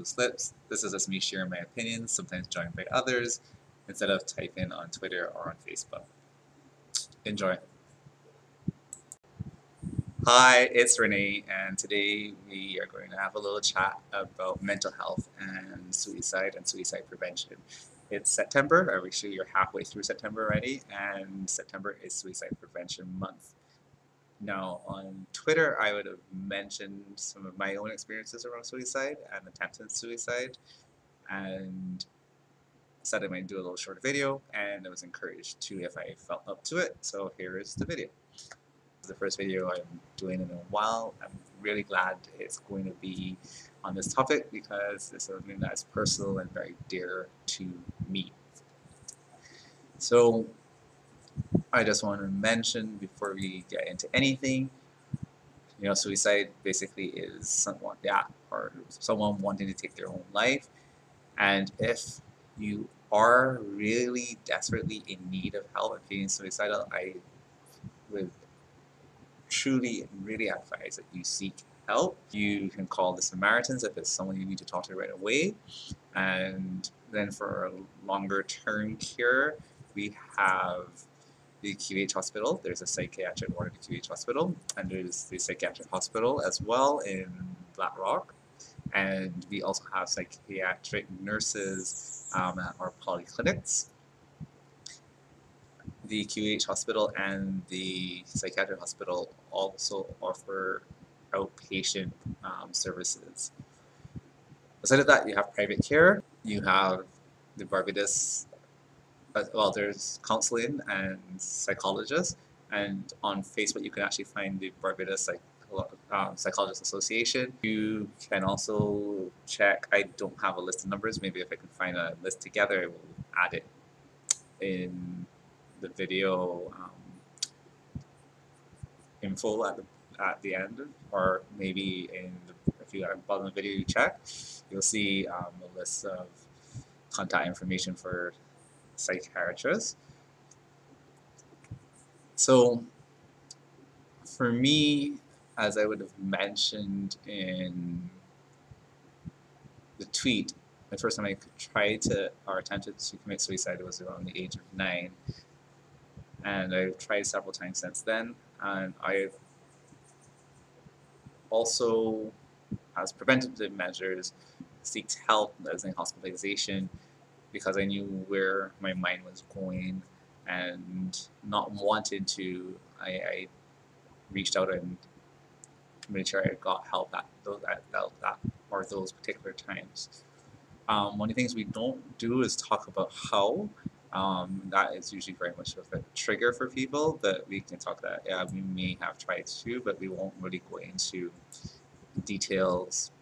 loose lips. This is just me sharing my opinions, sometimes joined by others, instead of typing on Twitter or on Facebook. Enjoy. Hi, it's Renee, and today we are going to have a little chat about mental health and suicide prevention. It's September, or actually you're halfway through September already, and September is Suicide Prevention Month. Now, on Twitter, I would have mentioned some of my own experiences around suicide and attempted suicide, and said I might do a little short video, and I was encouraged to if I felt up to it. So here is the video. This is the first video I'm doing in a while. I'm really glad it's going to be on this topic because it's something that's personal and very dear to me. So I just want to mention before we get into anything, suicide basically is someone wanting to take their own life. And if you are really desperately in need of help and feeling suicidal, I would truly and really advise that you seek help. You can call the Samaritans if it's someone you need to talk to right away. And then for a longer term care, we have the QH hospital. There's a psychiatric ward at the QH hospital, and there's the psychiatric hospital as well in Black Rock. And we also have psychiatric nurses at our polyclinics. The QH hospital and the psychiatric hospital also offer outpatient services. Aside of that, you have private care. You have the Barbados. Well, there's counseling and psychologists, and on Facebook you can actually find the Barbados Psychologist Association. You can also check. I don't have a list of numbers. Maybe if I can find a list together, I will add it in the video info at the end, or maybe if you at the bottom of the video you check, you'll see a list of contact information for psychiatrists. So for me, as I would have mentioned in the tweet, the first time I tried to or attempted to commit suicide was around the age of 9, and I've tried several times since then. And I've also, as preventative measures, seeked help as in hospitalization, because I knew where my mind was going, and not wanting to, I reached out and made sure I got help at those particular times. One of the things we don't do is talk about how. That is usually very much of a trigger for people, but we can talk that we may have tried to, but we won't really go into details.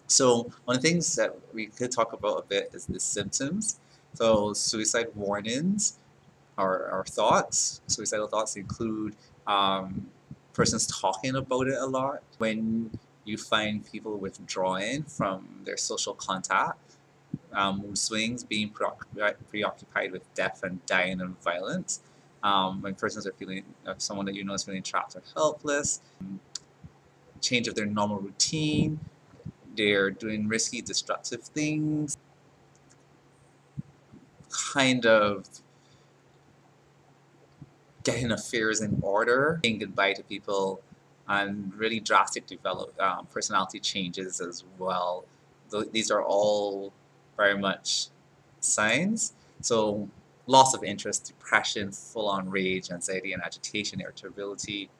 So one of the things that we could talk about a bit is the symptoms. So suicide warnings or thoughts. Suicidal thoughts include persons talking about it a lot. When you find people withdrawing from their social contact, mood swings, being preoccupied with death and dying and violence. When persons are feeling, someone that you know is feeling trapped or helpless, change of their normal routine, they're doing risky, destructive things, kind of getting affairs in order, saying goodbye to people, and really drastic personality changes as well. These are all very much signs. So loss of interest, depression, full-on rage, anxiety and agitation, irritability,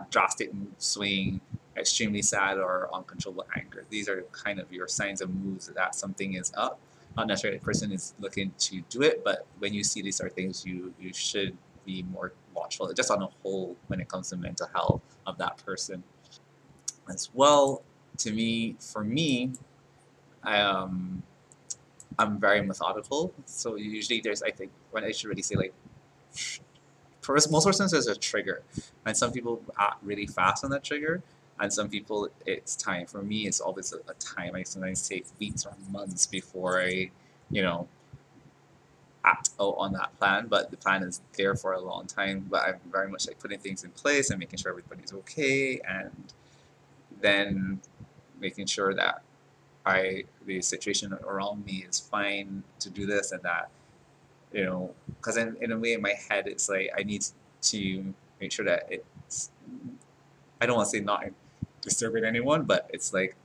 drastic mood swing, extremely sad or uncontrollable anger. These are kind of your signs and moves that something is up. Not necessarily the person is looking to do it, but when you see these sort of things, you should be more watchful, just on a whole, when it comes to mental health of that person. As well, for me, I'm very methodical. So usually I think, when I should really say, like, for most persons there's a trigger, and some people act really fast on that trigger, and some people it's time. For me, it's always a time. I sometimes take weeks or months before I, act out on that plan, but the plan is there for a long time. But I'm very much like putting things in place and making sure everybody's okay, and then making sure that the situation around me is fine to do this and that, because in a way in my head it's like I need to make sure that it's, I don't want to say not disturbing anyone, but it's like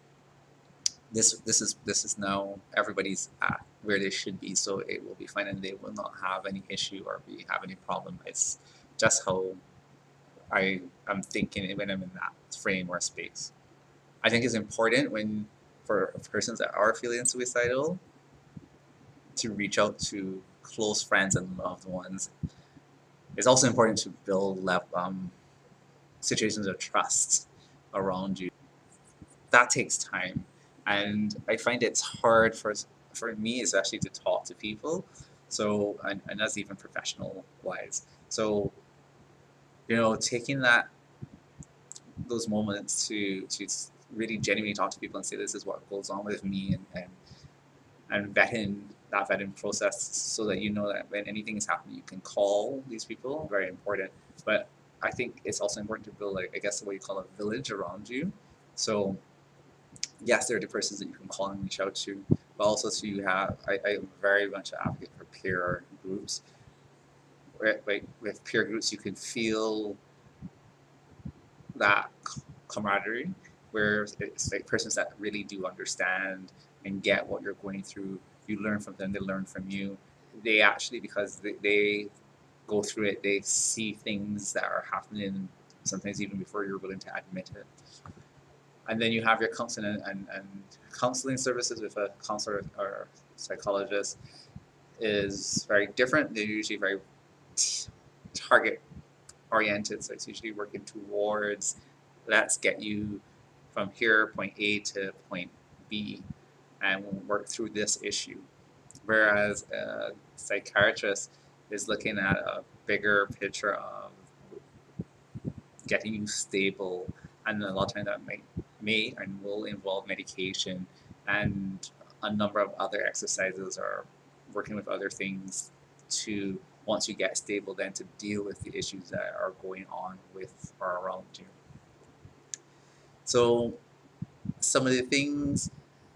this is now everybody's at where they should be, so it will be fine and they will not have any issue or have any problem. It's just how I'm thinking when I'm in that frame or space. I think it's important for persons that are feeling suicidal to reach out to close friends and loved ones. It's also important to build situations of trust around you. That takes time, and I find it's hard for me especially to talk to people. So and that's even professional wise. So taking those moments to really genuinely talk to people and say this is what goes on with me, and vetting process so that that when anything is happening you can call these people, very important. But I think it's also important to build, like, I guess what you call a village around you. So yes, there are the persons that you can call and reach out to, but also to have, I very much advocate for peer groups. Like with peer groups you can feel that camaraderie, where it's like persons that really do understand and get what you're going through. You learn from them, they learn from you. They actually, because they go through it, they see things that are happening sometimes even before you're willing to admit it. And then you have your counseling and counseling services with a counselor or psychologist is very different. They're usually very target oriented, so it's usually working towards, let's get you from here, point A to point B, and we'll work through this issue. Whereas a psychiatrist is looking at a bigger picture of getting you stable, and a lot of times that may and will involve medication and a number of other exercises or working with other things to, once you get stable, then to deal with the issues that are going on with or around you. So some of the things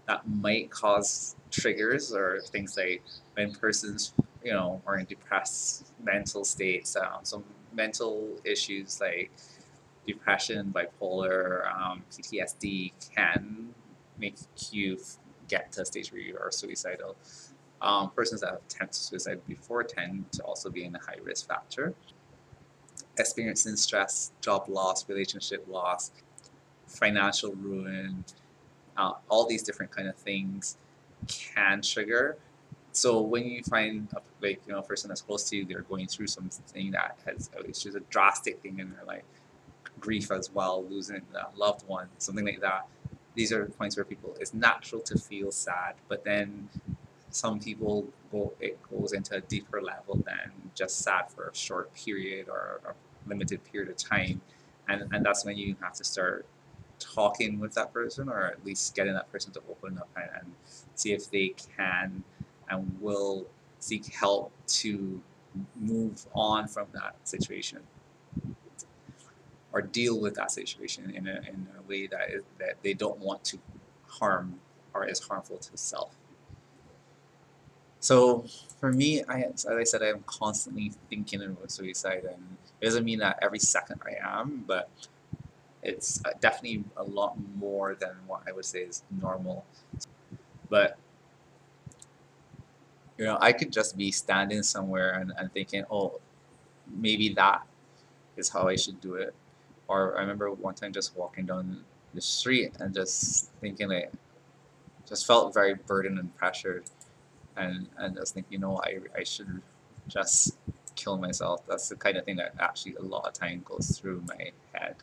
that might cause triggers or things like when persons are in depressed mental states, some mental issues like depression, bipolar, PTSD can make you get to a stage where you are suicidal. Persons that have attempted suicide before tend to also be in a high risk factor. Experiencing stress, job loss, relationship loss, financial ruin, all these different kind of things can trigger. So when you find a person that's close to you, they're going through something that has, it's just a drastic thing in their life, grief as well, losing a loved one, something like that. These are points where it's natural to feel sad, but then some people it goes into a deeper level than just sad for a short period or a limited period of time, and that's when you have to start talking with that person, or at least getting that person to open up and see if they can and will seek help to move on from that situation or deal with that situation in a way that they don't want to harm or is harmful to self. So for me, as I said, I am constantly thinking about suicide, and it doesn't mean that every second I am, but it's definitely a lot more than what I would say is normal. But I could just be standing somewhere and thinking, oh, maybe that is how I should do it. Or I remember one time just walking down the street and just thinking, like, just felt very burdened and pressured, and just think, I should just kill myself. That's the kind of thing that actually a lot of time goes through my head.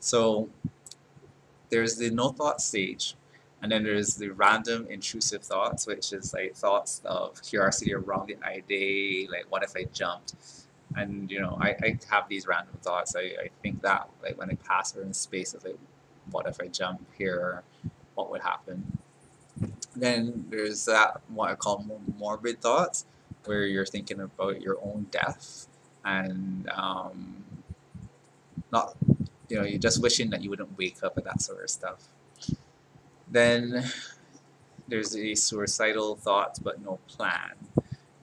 So there's the no thought stage, and then there's the random intrusive thoughts, which is like thoughts of curiosity around the idea, like what if I jumped? And I have these random thoughts. I think that, like, when I pass her in space, it's like, what if I jump here? What would happen? Then there's that, what I call morbid thoughts, where you're thinking about your own death and not, you're just wishing that you wouldn't wake up and that sort of stuff. Then there's a suicidal thoughts but no plan,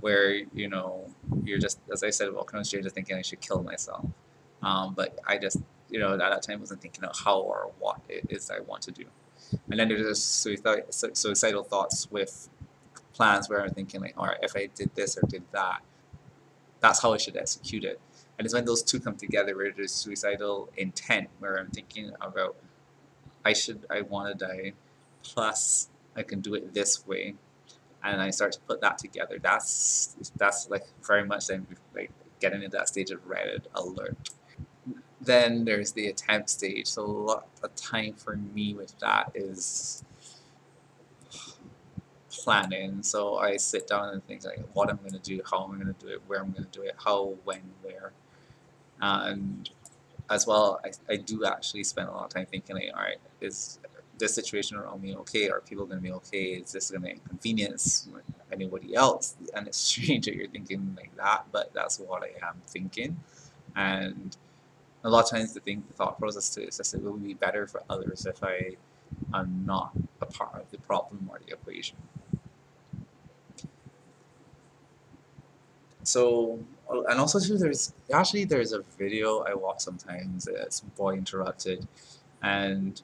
where you're just, as I said, walking on the street just thinking I should kill myself. But I just, at that time wasn't thinking of how or what it is I want to do. And then there's suicidal thoughts with plans where I'm thinking like, all right, if I did this or did that, that's how I should execute it. And it's when those two come together where there's suicidal intent, where I'm thinking about I want to die, plus I can do it this way, and I start to put that together. That's like very much then like getting into that stage of red alert. Then there's the attempt stage. So a lot of time for me with that is planning. So I sit down and think like what I'm going to do, how I'm going to do it, where I'm going to do it, how, when, where, and as well, I do actually spend a lot of time thinking like, all right, is this situation around me okay? Are people going to be okay? Is this going to inconvenience anybody else? And it's strange that you're thinking like that, but that's what I am thinking. And a lot of times the thought process too is just it will be better for others if I am not a part of the problem or the equation. So, and also too, there's a video I watch sometimes. It's Boy Interrupted, and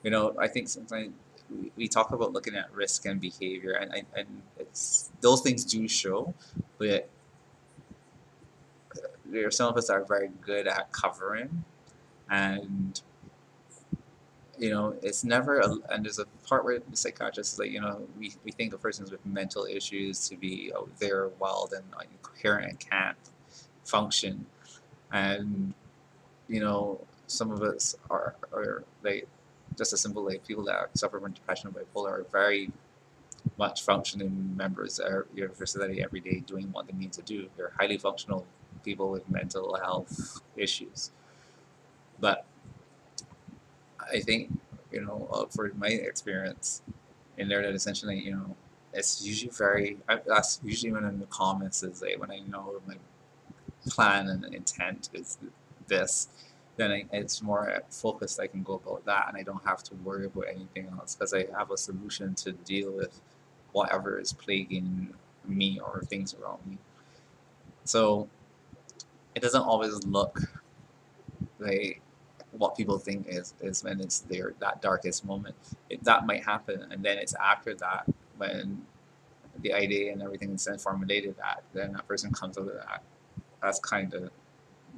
I think sometimes we talk about looking at risk and behavior, and it's those things do show, but there are some of us that are very good at covering, and it's never and there's a part where the psychiatrist is like, we think of persons with mental issues to be they're wild and incoherent and can't function, and some of us are like just a simple like people that suffer from depression and bipolar are very much functioning members of your society every day doing what they need to do. They're highly functional people with mental health issues. But I think, for my experience in there, that essentially, it's usually that's usually when in the comments is like, when I know my plan and intent is this, then it's more focused. I can go about that and I don't have to worry about anything else because I have a solution to deal with whatever is plaguing me or things around me. So it doesn't always look like what people think is when it's that darkest moment. That might happen, and then it's after that when the idea and everything is then formulated that then that person comes out of that. That's kind of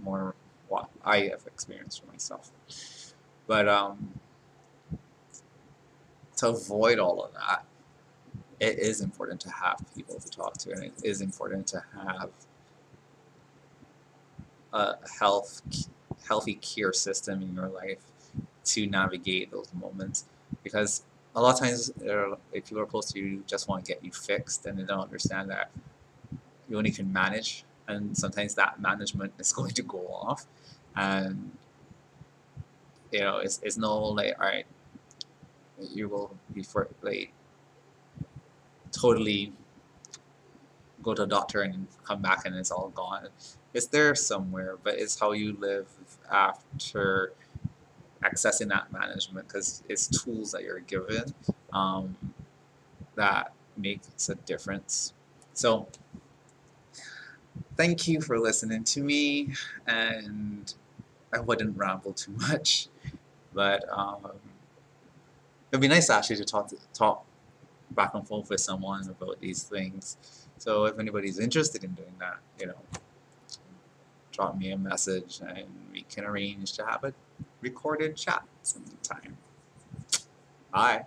more what I have experienced for myself. But to avoid all of that, it is important to have people to talk to, and it is important to have a healthy care system in your life to navigate those moments, because a lot of times if people are close to you just want to get you fixed and they don't understand that you only can manage, and sometimes that management is going to go off, and it's no like, all right, you will be for like totally go to a doctor and come back and it's all gone. It's there somewhere, but it's how you live after accessing that management, because it's tools that you're given that makes a difference. So thank you for listening to me, and I wouldn't ramble too much, but it'd be nice actually to talk back and forth with someone about these things. So if anybody's interested in doing that, drop me a message and we can arrange to have a recorded chat sometime. Bye.